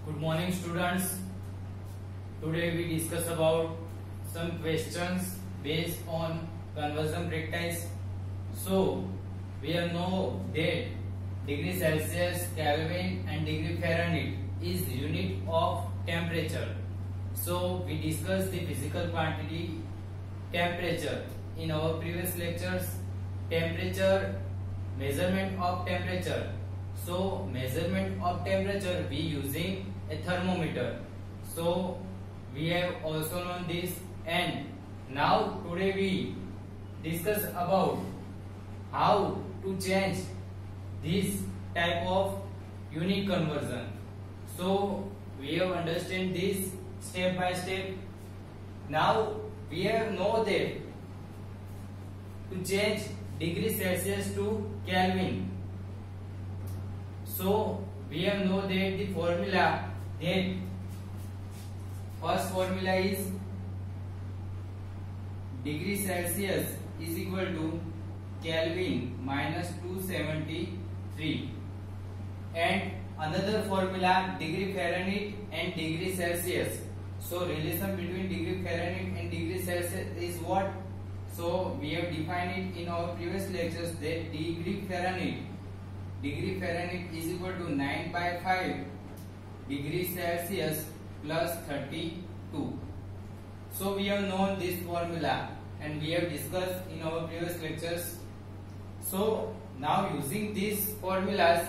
Good morning, students. Today we discuss about some questions based on conversion practice. So we have know that degree Celsius, Kelvin and degree Fahrenheit is unit of temperature. So we discussed the physical quantity temperature in our previous lectures. Temperature, measurement of temperature. So measurement of temperature we using a thermometer. So we have also known this, and now today we discuss about how to change this type of unit conversion. So we have understand this step by step. Now we have know that to change degree Celsius to Kelvin. So we have know that the formula, that first formula is degree Celsius is equal to Kelvin minus 273, and another formula degree Fahrenheit and degree Celsius. So relation between degree Fahrenheit and degree Celsius is what? So we have defined it in our previous lectures that degree Fahrenheit is equal to 9 by 5 degree Celsius plus 32. So we have known this formula and we have discussed in our previous lectures. So now using these formulas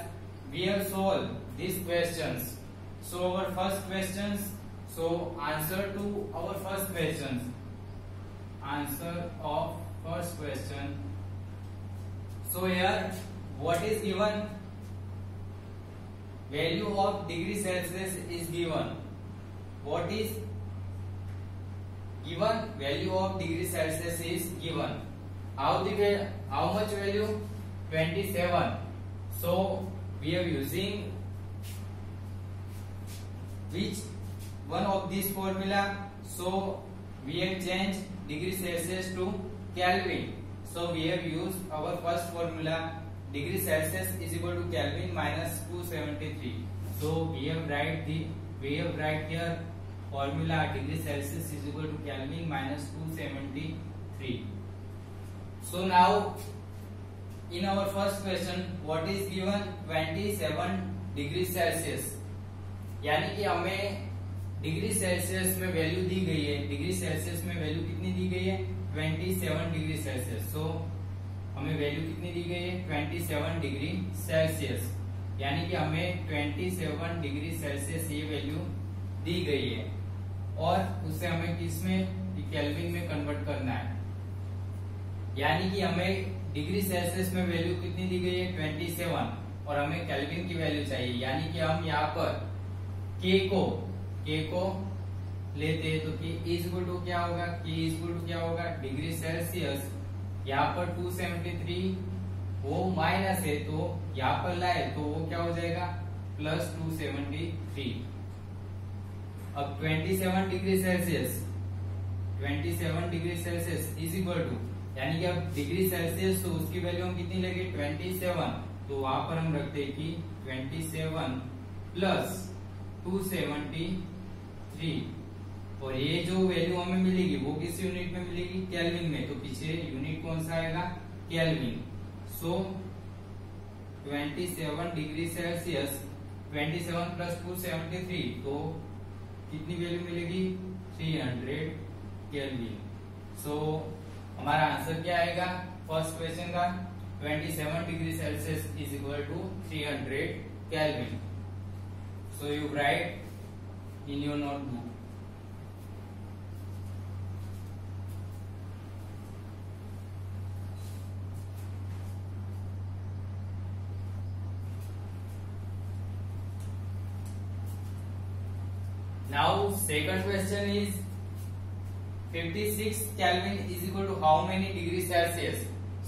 we have solved these questions. So our first questions, so answer to our first questions. Answer of first question. So here what is given? Value of degree Celsius is given. What is given? Value of degree Celsius is given. How much value? 27. So we are using which one of this formula? So we have changed degree Celsius to Kelvin. So we have used our first formula, degree Celsius is equal to Kelvin minus 273. So we have write here formula degree Celsius is equal to Kelvin minus 273. So now in our first question what is given? 27 degree Celsius. यानी कि हमें degree Celsius में value दी गई है. Degree Celsius में value कितनी दी गई है? 27 डिग्री सेल्सियस. सो हमें वैल्यू कितनी दी गई है? 27 डिग्री सेल्सियस. यानी कि हमें 27 डिग्री सेल्सियस ये वैल्यू दी गई है और उससे हमें किसमें? केल्विन में कन्वर्ट करना है. यानी कि हमें डिग्री सेल्सियस में वैल्यू कितनी दी गई है? 27 और हमें केल्विन की वैल्यू चाहिए. यानी कि हम यहाँ पर के को लेते हैं तो के इज इक्वल टू क्या होगा? के इज इक्वल टू क्या होगा? Degree Celsius. यहाँ पर 273 वो माइनस है तो यहाँ पर लाए तो वो क्या हो जाएगा? प्लस 273. अब 27 degree Celsius is equal to, यानी कि अब डिग्री सेल्सियस तो उसकी वैल्यू हम कितनी लगे? 27. तो वहां पर हम रखते हैं कि 27 प्लस 273 और ये जो वैल्यू हमें मिलेगी वो किस यूनिट में मिलेगी? केल्विन में. तो पीछे यूनिट कौन सा आएगा? केल्विन. सो 27 डिग्री सेल्सियस 27 प्लस 273 तो कितनी वैल्यू मिलेगी? 300 केल्विन. सो हमारा आंसर क्या आएगा फर्स्ट क्वेश्चन का? 27 degree Celsius is equal to 300 kelvin. So you write in your notebook. Now second question is 56 Kelvin is equal to how many degree Celsius?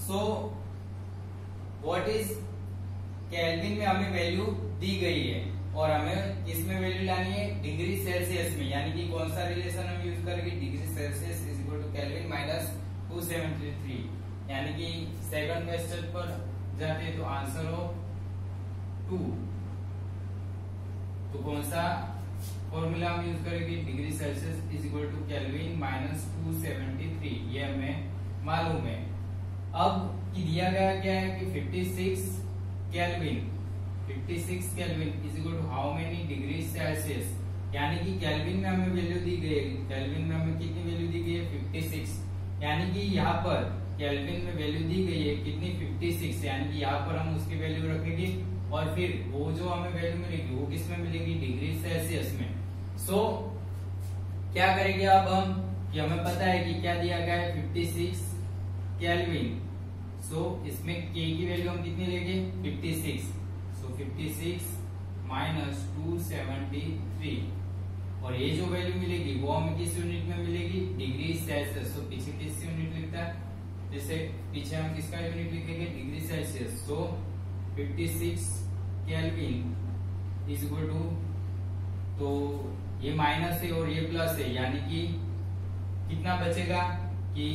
So what is Kelvin में हमें value दी गई है और हमें इसमें value लानी है डिग्री सेल्सियस में. यानी कि कौन सा रिलेशन हम यूज करेंगे? Degree Celsius is equal to kelvin minus 273. यानी कि सेकंड क्वेश्चन पर जाते हैं तो आंसर हो 2. तो कौन सा फॉर्मूला हम यूज करेंगे degree Celsius is equal to kelvin minus 273, ये हमें मालूम है। अब कि दिया गया क्या है कि 56 kelvin is equal to how many degree Celsius, यानी कि केल्विन में हमें वैल्यू दी गई है, केल्विन में हमें कितनी वैल्यू दी गई है 56, यानी कि यहाँ पर केल्विन में वैल्यू दी गई है कितनी 56, यानी कि यहाँ पर हम उसकी वैल्यू रखेंगे और फिर वो जो हमें वैल्यू मिलेगी वो किस में मिलेगी डिग्री सेल्सियस में। सो क्या करेंगे अब हम कि हमें पता है कि क्या दिया गया है 56 केल्विन, सो इसमें के की वैल्यू हम कितनी लेंगे 56, सो 56 माइनस 273 और ये जो वैल्यू मिलेगी वो हमें किस यूनिट में मिलेगी डिग्री सेल्सियस। तो पीछे किस यूनिट लिखता है, जैसे पीछे हम किसका यूनिट लिखेंगे degree Celsius. So 56 kelvin is equal to, तो ये माइनस है और ये प्लस है, यानी कि कितना बचेगा कि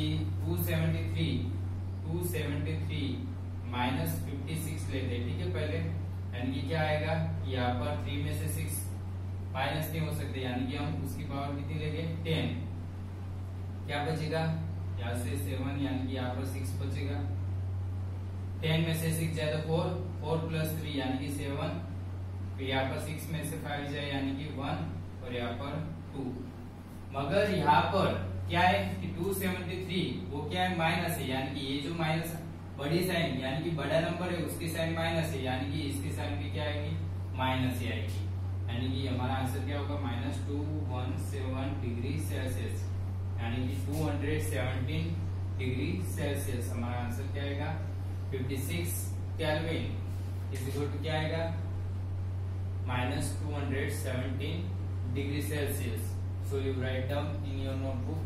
273 माइनस 56 लेते हैं, ठीक है पहले, यानी कि क्या आएगा कि यहाँ पर 3 में से 6 माइनस नहीं हो सकते, यानी कि हम उसकी पावर कितनी लेंगे 10, क्या बचेगा यहाँ से 7, यानी कि यहाँ पर 6 बचेगा, 10 में से 6 जाए तो 4 प्लस 3 यानी कि 7, फिर यहाँ पर 6 में से 5 जाए यानी कि 1 और यहाँ पर 2, मगर यहाँ पर क्या है कि 273 वो क्या है माइनस है, यानी कि ये जो माइनस बड़ी साइन यानी कि बड़ा नंबर है उसकी साइन माइनस है, यानी कि इसकी साइन भी क्या आएगी माइनस ही आएगी, यानी कि हमारा आंसर क्या होगा माइनस 217 डिग्री सेल्सियस, यानी कि 217 डिग्री सेल्सियस हमारा आंसर क्या आएगा। 56 केल्विन इज इक्वल टू क्या आएगा minus 217 degree Celsius. So you write down in your notebook.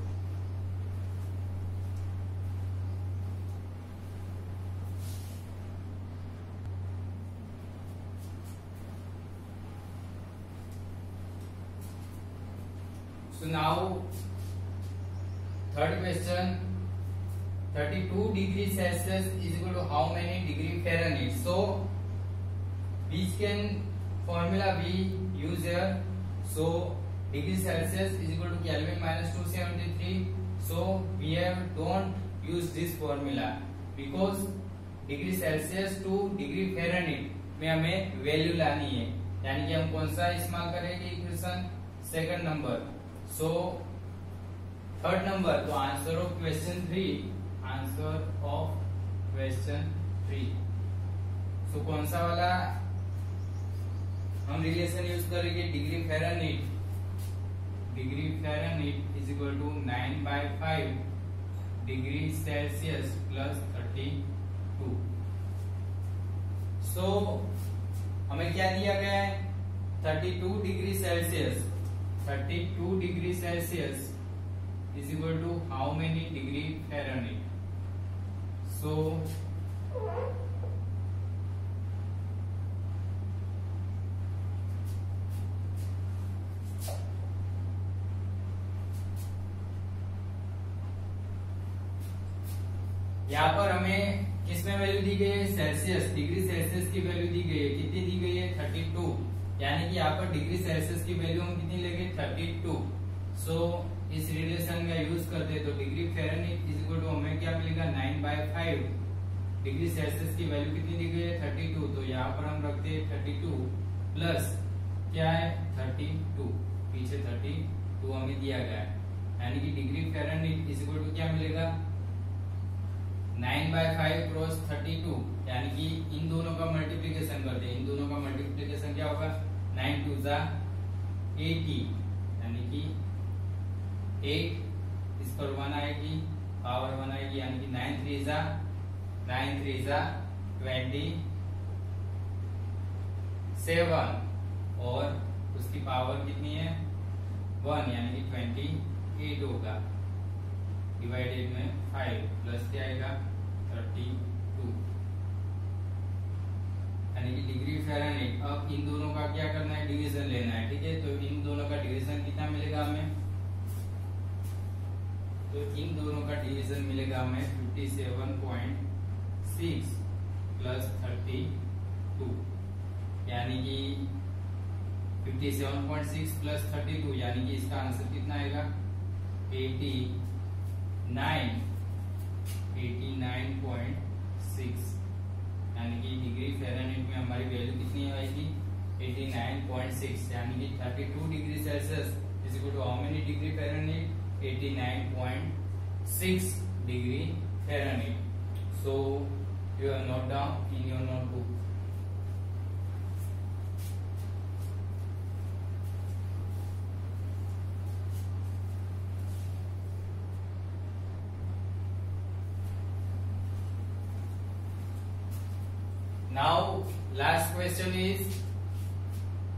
So now third question, 32 degree Celsius is equal to how many degree Fahrenheit? So which can formula we use here? So degree Celsius is equal to Kelvin minus 273. So we don't use this formula because degree Celsius to degree Fahrenheit में हमें value लानी है, यानी कि हम कौन सा इस्तेमाल करेंगे equation second number. So third number, तो आंसर ऑफ क्वेश्चन 3, सो कौन सा वाला हम रिलेशन यूज करेंगे degree Fahrenheit is equal to 9/5 degree Celsius plus 32। So हमें क्या दिया गया है 32 degree Celsius is equal to how many degree Fahrenheit? So यहाँ पर हमें किसमें वैल्यू दी गई है सेल्सियस, डिग्री सेल्सियस की वैल्यू दी गई है, कितनी दी गई है 32, यानी कि यहाँ पर डिग्री सेल्सियस की वैल्यू हम कितनी लेंगे 32। सो इस रिलेशन का यूज करते तो degree Fahrenheit is equal to हमें क्या मिलेगा 9/5 डिग्री सेल्सियस की वैल्यू कितनी दी गई है 32, तो यहाँ पर हम रखते हैं 32 प्लस क्या है 32, पीछे 32 हमें दिया गया है, यानी कि degree Fahrenheit is equal to क्या मिलेगा 9/5 क्रॉस 32, यानी कि इन दोनों का मल्टीप्लीकेशन करते हैं, इन दोनों का मल्टीप्लीकेशन क्या होगा 9 2 जा 80, यानी कि 8 इस पर 1 आएगी, पावर 1 आएगी, यानी कि 9 3 जा 27 और उसकी पावर कितनी है 1, यानी कि 28 होगा, डिवाइडेड में 5 प्लस क्या आएगा 32, यानी कि डिग्री फ़ारेनहीट। अब इन दोनों का क्या करना है डिवीजन लेना है, ठीक है, तो इन दोनों का डिवीजन कितना मिलेगा हमें, तो इन दोनों का डिवीजन मिलेगा हमें 57.6 प्लस 32, यानी कि 57.6 प्लस 32 यानी कि इसका आंसर कितना आएगा 89.6 यानी कि डिग्री फ़ारेनहाइट में हमारी वैल्यू कितनी आएगी 89.6 यानी कि 32 degree Celsius is equal to how many degree Fahrenheit 89.6 degree Fahrenheit. So you have note down in your notebook. Now last question is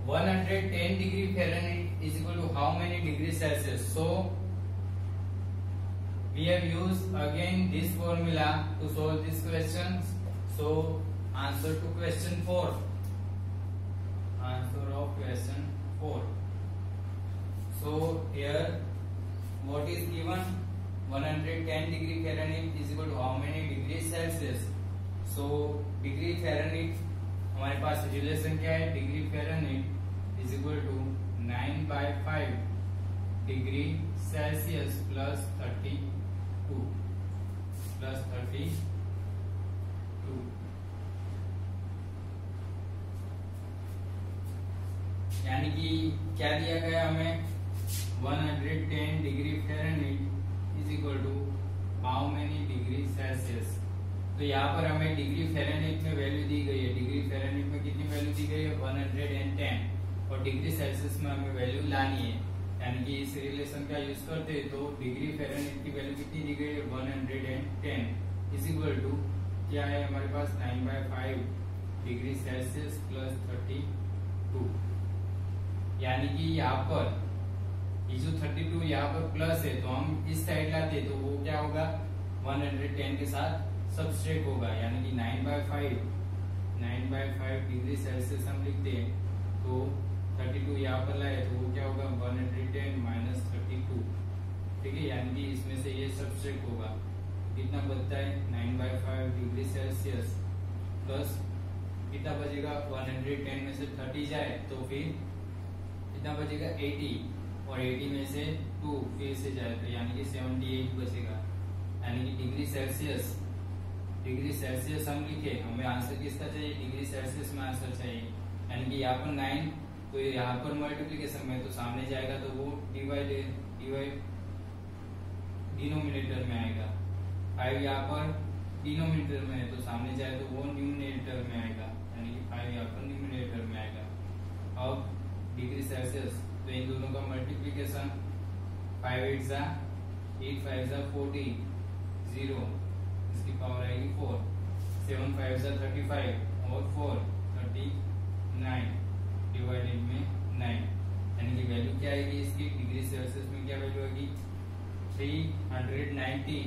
110 degree Fahrenheit is equal to how many degrees Celsius? So we have used again this formula to solve these questions. So answer to question 4. Answer of question 4. So here what is given 110 degree Fahrenheit is equal to how many degrees Celsius? So degree Fahrenheit हमारे पास relation क्या है degree Fahrenheit is equal to 9/5 degree Celsius plus 32 यानी कि क्या दिया गया हमें 110 degree Fahrenheit is equal to how many degree Celsius. तो यहाँ पर हमें डिग्री फ़ारेनहाइट में वैल्यू दी गई है डिग्री फ़ारेनहाइट में कितनी वैल्यू दी गई है 110 और डिग्री सेल्सियस में हमें वैल्यू लानी है यानी कि इस रिलेशन का यूज करते हैं तो डिग्री फ़ारेनहाइट की वैल्यू कितनी दी गई है 110 इज इक्वल टू क्या है हमारे पास 9/5 डिग्री सेल्सियस प्लस 32 यानी कि यहाँ पर ये जो 32 यहाँ पर प्लस है तो हम इस साइड लाते तो वो क्या होगा 110 के साथ सबस्ट्रेट होगा यानी कि 9/5 डिग्री सेल्सियस हम लिखते हैं तो 32 यहाँ पर लाए तो वो क्या होगा 110 माइनस 32 ठीक है यानी कि इसमें से ये सबस्ट्रेट होगा कितना बचता है 9/5 डिग्री सेल्सियस प्लस कितना बचेगा 110 में से 30 जाए तो फिर कितना बचेगा 80 और 80 में से 2 फिर से जाए तो यानी कि 78 बचेगा यानी कि डिग्री सेल्सियस हम लिखे हमें आंसर किसका चाहिए डिग्री सेल्सियस में आंसर चाहिए यानी कि यहाँ पर 9 तो यहाँ पर मल्टीप्लिकेशन में तो सामने जाएगा तो वो डिवाइड डिनोमिनेटर में आएगा 5 यहाँ पर डिनोमिनेटर में है तो सामने जाए तो वो न्यूमिनेटर में आएगा यानी कि 5 यहाँ पर न्यूमिनेटर में आएगा. अब डिग्री सेल्सियस तो इन दोनों का मल्टीप्लिकेशन 5 8 जा 8 5 जा 40 0 इसकी पावर आएगी 4 7 5 जा 35 और 4 39 डिवाइडेड में 9 यानी कि वैल्यू क्या आएगी इसकी डिग्री सेल्सियस में क्या वैल्यू आएगी 390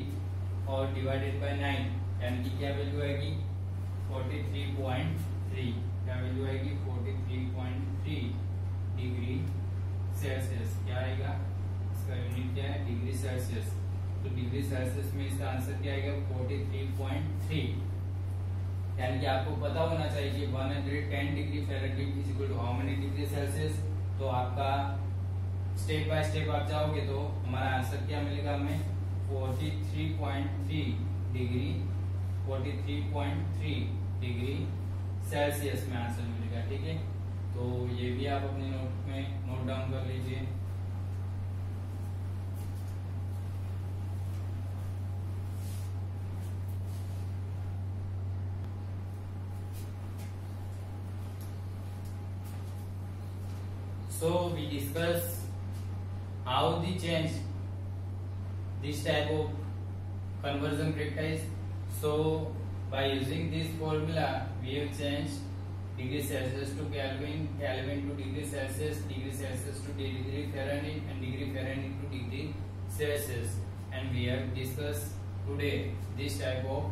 और डिवाइडेड बाय 9 यानी कि क्या वैल्यू आएगी 43.3 क्या वैल्यू आएगी 43.3 डिग्री सेल्सियस. क्या आएगा इसका यूनिट क्या है डिग्री सेल्सियस तो डिग्री सेल्सियस में इसका आंसर क्या आएगा 43.3 यानी कि आपको पता होना चाहिए कि 110 degree Fahrenheit is equal to how many degree Celsius. तो आपका स्टेप बाय स्टेप आप जाओगे तो हमारा आंसर क्या मिलेगा हमें 43.3 डिग्री सेल्सियस में आंसर मिलेगा. ठीक है तो ये भी आप अपने नोट में नोट डाउन कर लीजिए. So we discuss how the change this type of conversion characteristics. So by using this formula, we have changed degree Celsius to Kelvin, Kelvin to degree Celsius to degree Fahrenheit, and degree Fahrenheit to degree Celsius. And we have discussed today this type of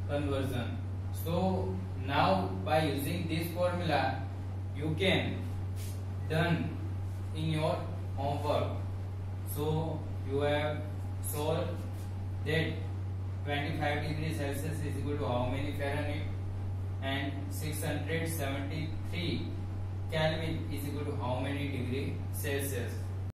conversion. So now by using this formula, you can done in your homework. So you have solved that 25 degrees Celsius is equal to how many Fahrenheit and 673 Kelvin is equal to how many Celsius.